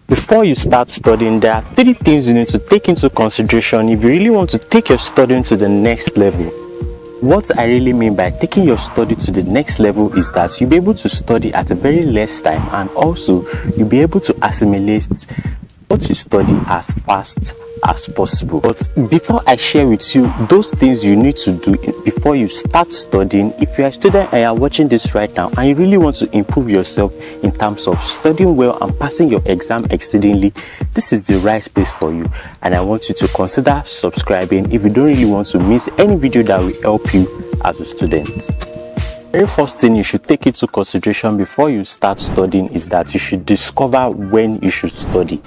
Before you start studying, there are 3 things you need to take into consideration if you really want to take your studying to the next level. What I really mean by taking your study to the next level is that you'll be able to study at a very less time, and also you'll be able to assimilate what you study as fast as possible. But before I share with you those things you need to do before you start studying, if you're a student and you're watching this right now and you really want to improve yourself in terms of studying well and passing your exam exceedingly, this is the right place for you, and I want you to consider subscribing if you don't really want to miss any video that will help you as a student. The very first thing you should take into consideration before you start studying is that you should discover when you should study,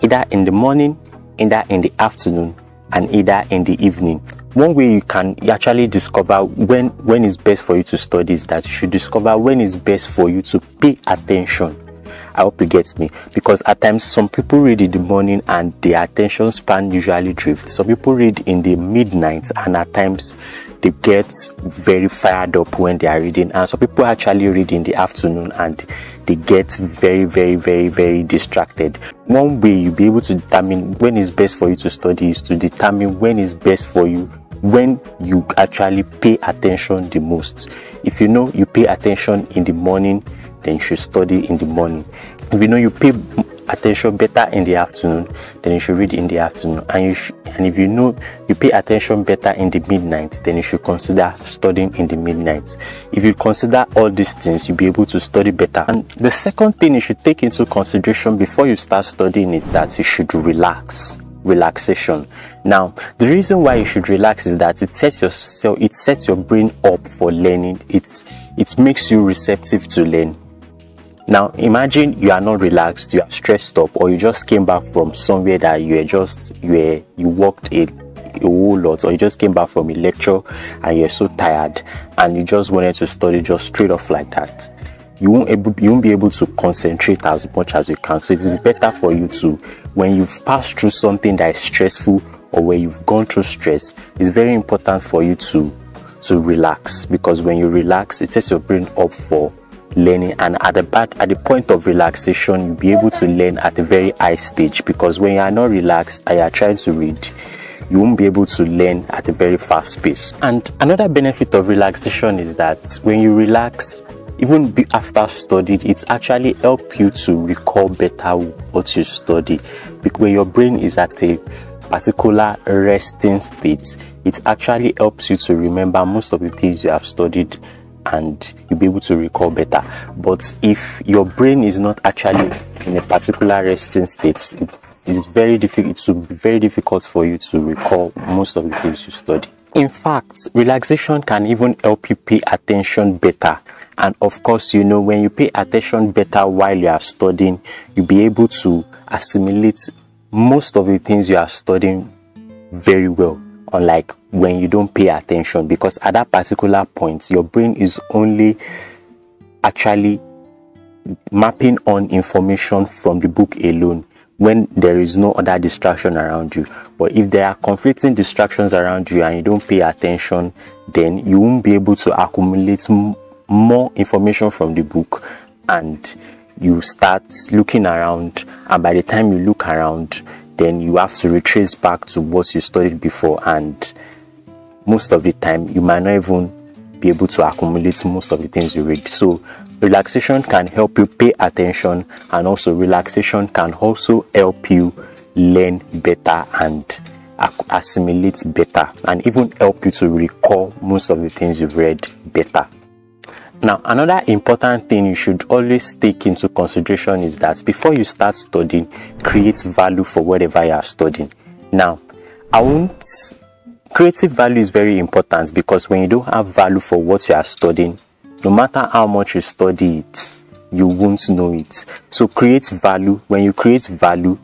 either in the morning, either in the afternoon, and either in the evening. One way you can actually discover when it's best for you to study is that you should discover when it's best for you to pay attention. I hope you get me, because at times some people read in the morning and their attention span usually drifts. Some people read in the midnight and at times they get very fired up when they are reading, and some people actually read in the afternoon and they get very distracted. One way you'll be able to determine when it's best for you to study is to determine when it's best for you when you actually pay attention the most. If you know you pay attention in the morning, then you should study in the morning. If you know you pay attention better in the afternoon, then you should read in the afternoon. And if you know you pay attention better in the midnight, then you should consider studying in the midnight. If you consider all these things, you'll be able to study better. And the second thing you should take into consideration before you start studying is that you should relax. Relaxation. Now, the reason why you should relax is that it sets your brain up for learning. It makes you receptive to learn. Now, imagine you are not relaxed, you are stressed up, or you just came back from somewhere that you worked a whole lot, or you just came back from a lecture and you're so tired and you just wanted to study just straight off like that. You won't be able to concentrate as much as you can. So it is better for you to, when you've passed through something that is stressful or where you've gone through stress, it's very important for you to relax, because when you relax, it sets your brain up for learning, and at the point of relaxation, you'll be able to learn at a very high stage, because when you are not relaxed and you are trying to read, you won't be able to learn at a very fast pace. And another benefit of relaxation is that when you relax, even after studied, it actually helps you to recall better what you study. Because when your brain is at a particular resting state, it actually helps you to remember most of the things you have studied, and you'll be able to recall better. But if your brain is not actually in a particular resting state, it's very difficult. It will be very difficult for you to recall most of the things you study. In fact, relaxation can even help you pay attention better. And of course, you know, when you pay attention better while you are studying, you'll be able to assimilate most of the things you are studying very well, unlike when you don't pay attention, because at that particular point, your brain is only actually mapping on information from the book alone when there is no other distraction around you. But if there are conflicting distractions around you and you don't pay attention, then you won't be able to accumulate more information from the book, and you start looking around, and by the time you look around, then you have to retrace back to what you studied before, and most of the time you might not even be able to accumulate most of the things you read. So relaxation can help you pay attention, and also relaxation can also help you learn better and assimilate better, and even help you to recall most of the things you've read better. Now, another important thing you should always take into consideration is that before you start studying, create value for whatever you are studying. Now, creative value is very important, because when you don't have value for what you are studying, no matter how much you study it, you won't know it. So create value. When you create value,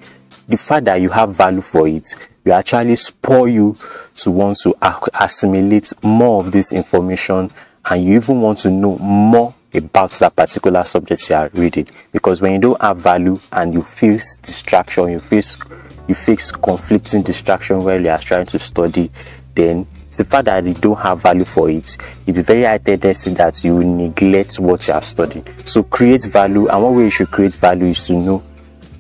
the fact that you have value for it will actually spur you to want to assimilate more of this information, and you even want to know more about that particular subject you are reading. Because when you don't have value and you face distraction, you face conflicting distraction while you are trying to study, then the fact that you don't have value for it, it's very high tendency that you will neglect what you are studying. So create value, and one way you should create value is to know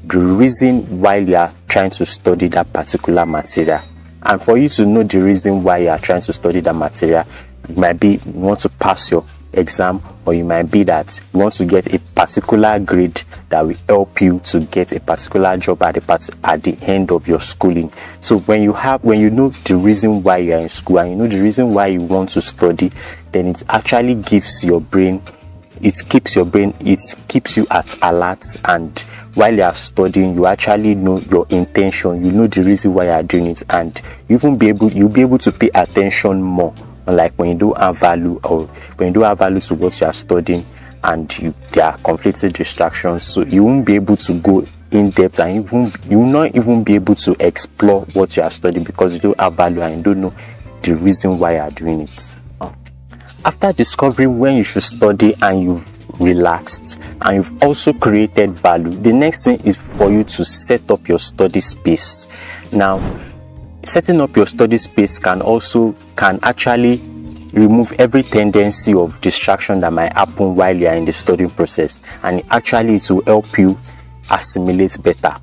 the reason why you are trying to study that particular material. And for you to know the reason why you are trying to study that material, it might be you want to pass your exam, or it might be that you want to get a particular grade that will help you to get a particular job at the end of your schooling. So when you know the reason why you are in school, and you know the reason why you want to study, then it actually gives your brain, it keeps you at alert. And while you are studying, you actually know your intention, you know the reason why you are doing it, and you'll be able to pay attention more. Unlike when you don't have value, or when you don't have value to what you are studying, and there are conflicting distractions, so you won't be able to go in depth, and you will not even be able to explore what you are studying, because you don't have value and you don't know the reason why you are doing it. After discovering when you should study and you've relaxed and you've also created value, the next thing is for you to set up your study space. Now, setting up your study space can actually remove every tendency of distraction that might happen while you are in the studying process, and it will help you assimilate better.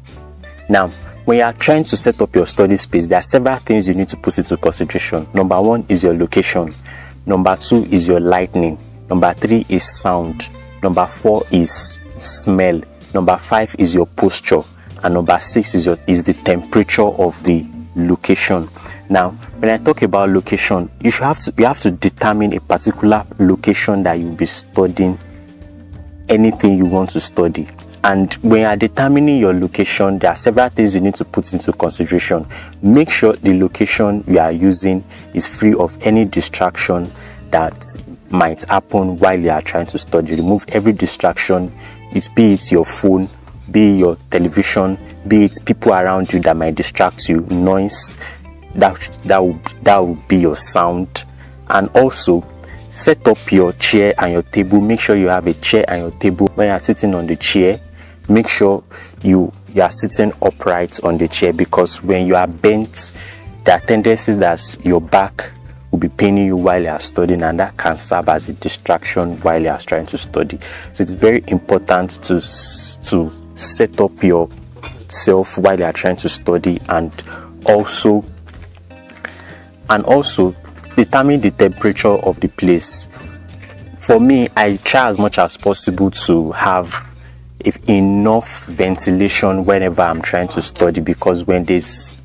Now, when you are trying to set up your study space, there are several things you need to put into consideration. Number 1 is your location. Number 2 is your lighting. Number 3 is sound. Number 4 is smell. Number 5 is your posture. And number 6 is the temperature of the location. Now, when I talk about location, you have to determine a particular location that you'll be studying anything you want to study. And when you are determining your location, there are several things you need to put into consideration. Make sure the location you are using is free of any distraction that might happen while you are trying to study. Remove every distraction, be it your phone, be it your television, be it people around you that might distract you, noise, that will be your sound. And also set up your chair and your table. Make sure you have a chair and your table. When you are sitting on the chair, make sure you are sitting upright on the chair, because when you are bent, there are tendencies that your back will be paining you while you are studying, and that can serve as a distraction while you are trying to study. So it's very important to set up yourself while you are trying to study, and also determine the temperature of the place. For me, I try as much as possible to have enough ventilation whenever I'm trying to study, because when there's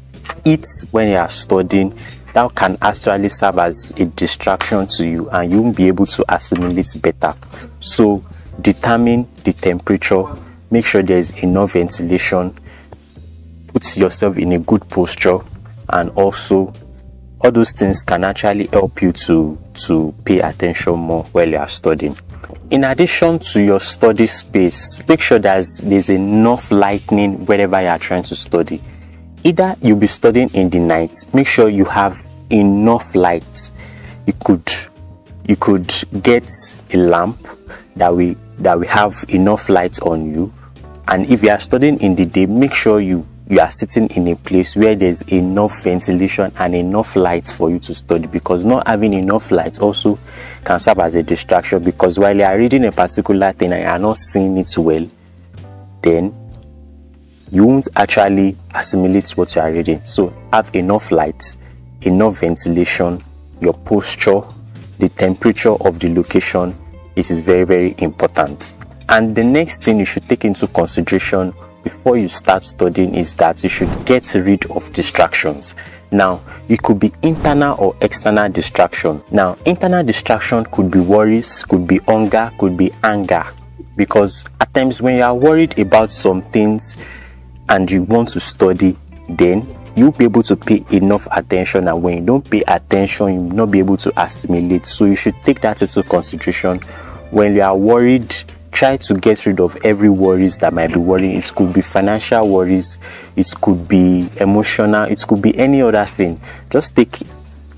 heat when you are studying, that can actually serve as a distraction to you, and you won't be able to assimilate better. So determine the temperature, make sure there's enough ventilation, put yourself in a good posture, and also all those things can actually help you to pay attention more while you are studying. In addition to your study space, make sure there's enough lighting wherever you are trying to study. Either you'll be studying in the night, make sure you have enough light. You could get a lamp that will have enough light on you. And if you are studying in the day, make sure you are sitting in a place where there's enough ventilation and enough light for you to study, because not having enough light also can serve as a distraction, because while you are reading a particular thing and you are not seeing it well, then you won't actually assimilate what you are reading. So have enough light, enough ventilation, your posture, the temperature of the location. This is very, very important. And the next thing you should take into consideration before you start studying is that you should get rid of distractions. Now, it could be internal or external distraction. Now, internal distraction could be worries, could be hunger, could be anger, because at times when you are worried about some things and you want to study, then you'll be able to pay enough attention, and when you don't pay attention, you will not be able to assimilate. So you should take that into consideration. When you are worried, try to get rid of every worries that might be worrying. It could be financial worries, it could be emotional, it could be any other thing. Just take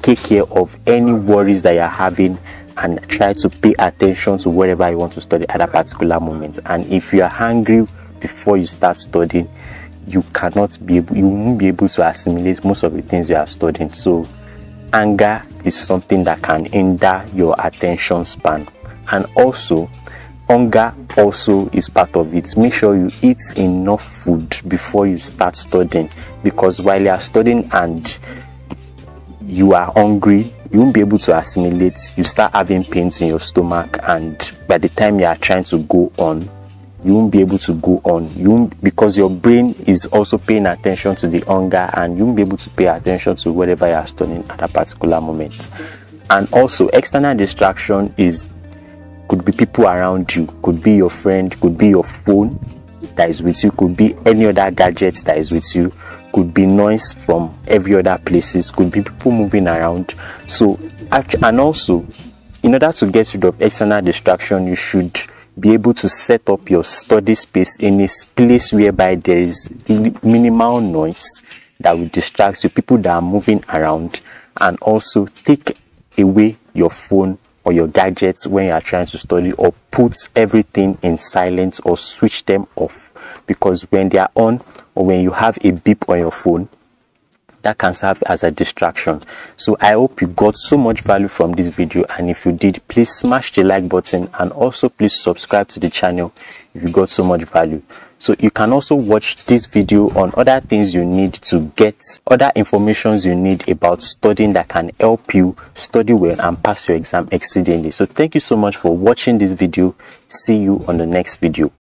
care of any worries that you're having, and try to pay attention to whatever you want to study at a particular moment. And if you are hungry before you start studying, you won't be able to assimilate most of the things you are studying. So anger is something that can hinder your attention span. And also hunger also is part of it. Make sure you eat enough food before you start studying, because while you are studying and you are hungry, you won't be able to assimilate. You start having pains in your stomach, and by the time you are trying to go on, you won't be able to go on. You won't, because your brain is also paying attention to the hunger, and you won't be able to pay attention to whatever you are studying at a particular moment. And also, external distraction could be people around you, could be your friend, could be your phone that is with you, could be any other gadgets that is with you, could be noise from every other places, could be people moving around. So, and also, in order to get rid of external distraction, you should be able to set up your study space in a place whereby there is minimal noise that will distract you, people that are moving around, and also take away your phone or your gadgets when you are trying to study, or put everything in silence or switch them off, because when they are on, or when you have a beep on your phone, that can serve as a distraction. So I hope you got so much value from this video, and if you did, please smash the like button, and also please subscribe to the channel if you got so much value. So you can also watch this video on other things you need to get, other informations you need about studying that can help you study well and pass your exam exceedingly. So thank you so much for watching this video. See you on the next video.